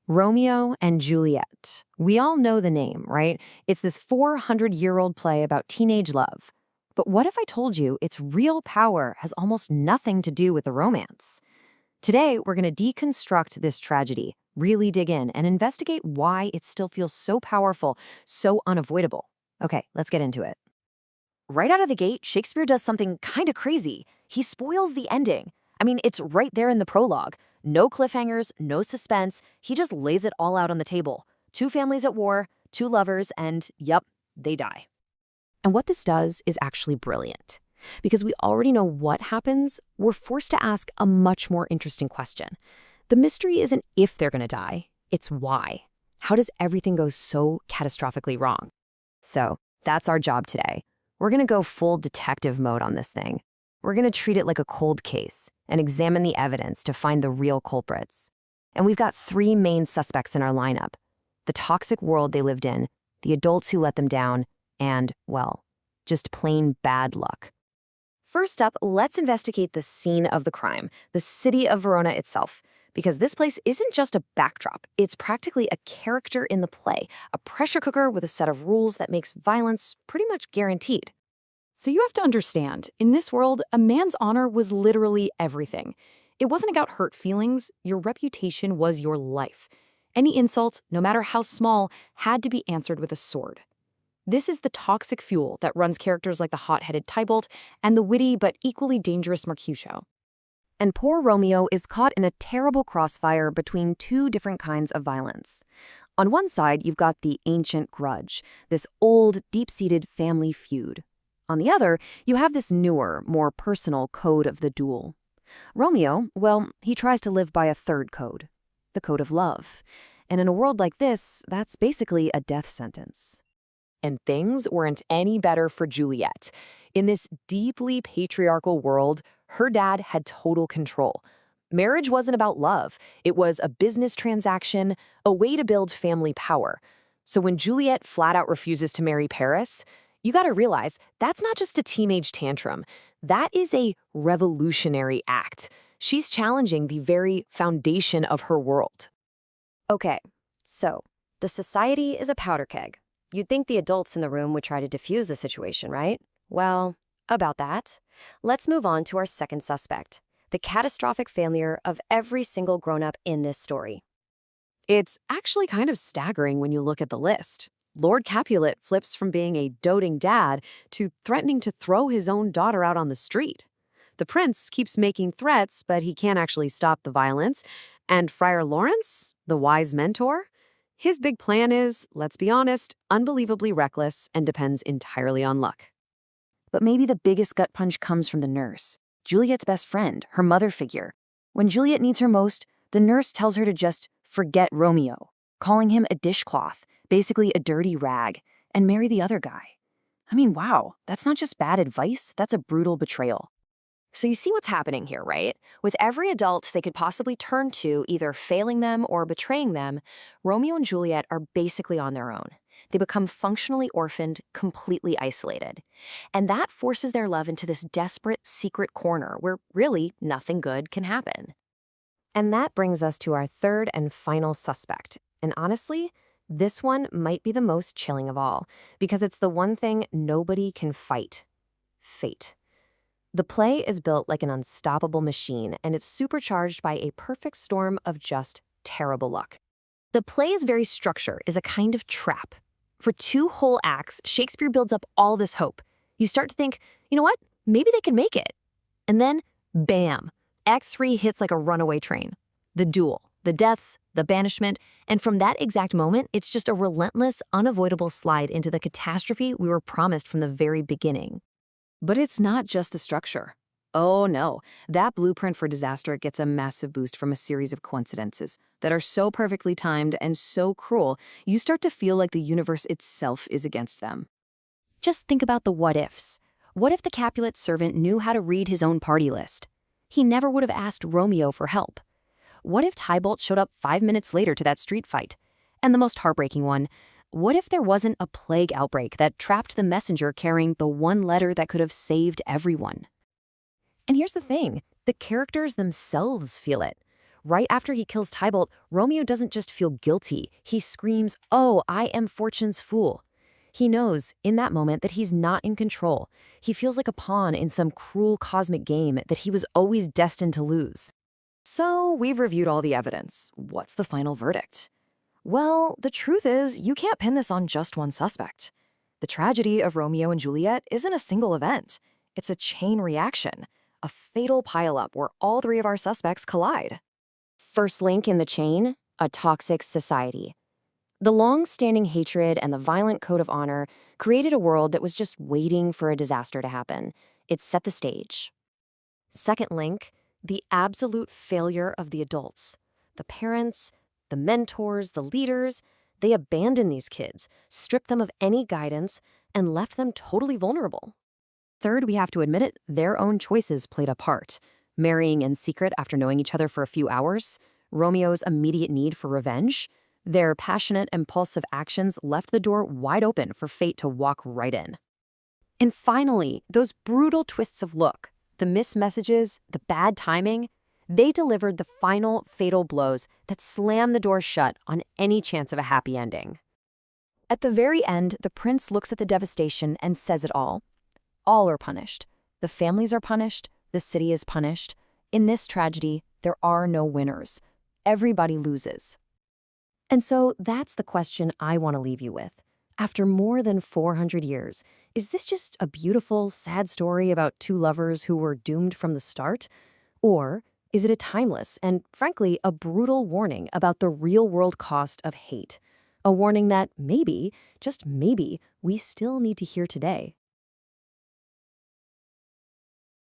Romeo and Juliet. We all know the name, right? It's this 400-year-old play about teenage love. But what if I told you its real power has almost nothing to do with the romance? Today, we're going to deconstruct this tragedy, really dig in, and investigate why it still feels so powerful, so unavoidable. Okay, let's get into it. Right out of the gate, Shakespeare does something kind of crazy. He spoils the ending. I mean, it's right there in the prologue. No cliffhangers, no suspense. He just lays it all out on the table. Two families at war, two lovers, and yep, they die. And what this does is actually brilliant. Because we already know what happens, we're forced to ask a much more interesting question. The mystery isn't if they're going to die, it's why. How does everything go so catastrophically wrong? So that's our job today. We're going to go full detective mode on this thing. We're going to treat it like a cold case and examine the evidence to find the real culprits. And we've got three main suspects in our lineup: the toxic world they lived in, the adults who let them down, and, well, just plain bad luck. First up, let's investigate the scene of the crime, the city of Verona itself, because this place isn't just a backdrop. It's practically a character in the play, a pressure cooker with a set of rules that makes violence pretty much guaranteed. So you have to understand, in this world, a man's honor was literally everything. It wasn't about hurt feelings, your reputation was your life. Any insult, no matter how small, had to be answered with a sword. This is the toxic fuel that runs characters like the hot-headed Tybalt and the witty but equally dangerous Mercutio. And poor Romeo is caught in a terrible crossfire between two different kinds of violence. On one side, you've got the ancient grudge, this old, deep-seated family feud. On the other, you have this newer, more personal code of the duel. Romeo, well, he tries to live by a third code, the code of love. And in a world like this, that's basically a death sentence. And things weren't any better for Juliet. In this deeply patriarchal world, her dad had total control. Marriage wasn't about love. It was a business transaction, a way to build family power. So when Juliet flat out refuses to marry Paris, you gotta realize that's not just a teenage tantrum. That is a revolutionary act. She's challenging the very foundation of her world. Okay, so the society is a powder keg. You'd think the adults in the room would try to defuse the situation, right? Well, about that. Let's move on to our second suspect, the catastrophic failure of every single grown-up in this story. It's actually kind of staggering when you look at the list. Lord Capulet flips from being a doting dad to threatening to throw his own daughter out on the street. The prince keeps making threats, but he can't actually stop the violence. And Friar Lawrence, the wise mentor, his big plan is, let's be honest, unbelievably reckless and depends entirely on luck. But maybe the biggest gut punch comes from the nurse, Juliet's best friend, her mother figure. When Juliet needs her most, the nurse tells her to just forget Romeo, calling him a dishcloth, basically a dirty rag, and marry the other guy. I mean, wow, that's not just bad advice, that's a brutal betrayal. So you see what's happening here, right? With every adult they could possibly turn to, either failing them or betraying them, Romeo and Juliet are basically on their own. They become functionally orphaned, completely isolated. And that forces their love into this desperate, secret corner where really nothing good can happen. And that brings us to our third and final suspect. And honestly, this one might be the most chilling of all, because it's the one thing nobody can fight: fate. The play is built like an unstoppable machine, and it's supercharged by a perfect storm of just terrible luck. The play's very structure is a kind of trap. For 2 whole acts, Shakespeare builds up all this hope. You start to think, you know what, maybe they can make it. And then, bam, Act 3 hits like a runaway train. The duel, the deaths, the banishment, and from that exact moment, it's just a relentless, unavoidable slide into the catastrophe we were promised from the very beginning. But it's not just the structure. Oh no, that blueprint for disaster gets a massive boost from a series of coincidences that are so perfectly timed and so cruel, you start to feel like the universe itself is against them. Just think about the what-ifs. What if the Capulet servant knew how to read his own party list? He never would have asked Romeo for help. What if Tybalt showed up 5 minutes later to that street fight? And the most heartbreaking one, what if there wasn't a plague outbreak that trapped the messenger carrying the one letter that could have saved everyone? And here's the thing, the characters themselves feel it. Right after he kills Tybalt, Romeo doesn't just feel guilty. He screams, "Oh, I am fortune's fool." He knows, in that moment, that he's not in control. He feels like a pawn in some cruel cosmic game that he was always destined to lose. So, we've reviewed all the evidence. What's the final verdict? Well, the truth is, you can't pin this on just one suspect. The tragedy of Romeo and Juliet isn't a single event. It's a chain reaction, a fatal pileup where all three of our suspects collide. First link in the chain, a toxic society. The long-standing hatred and the violent code of honor created a world that was just waiting for a disaster to happen. It set the stage. Second link, the absolute failure of the adults. The parents, the mentors, the leaders, they abandoned these kids, stripped them of any guidance, and left them totally vulnerable. Third, we have to admit it, their own choices played a part. Marrying in secret after knowing each other for a few hours, Romeo's immediate need for revenge, their passionate, impulsive actions left the door wide open for fate to walk right in. And finally, those brutal twists of look, the missed messages, the bad timing, they delivered the final fatal blows that slammed the door shut on any chance of a happy ending. At the very end, the prince looks at the devastation and says it all. All are punished. The families are punished. The city is punished. In this tragedy, there are no winners. Everybody loses. And so that's the question I want to leave you with. After more than 400 years, is this just a beautiful, sad story about two lovers who were doomed from the start? Or is it a timeless and, frankly, a brutal warning about the real-world cost of hate? A warning that maybe, just maybe, we still need to hear today.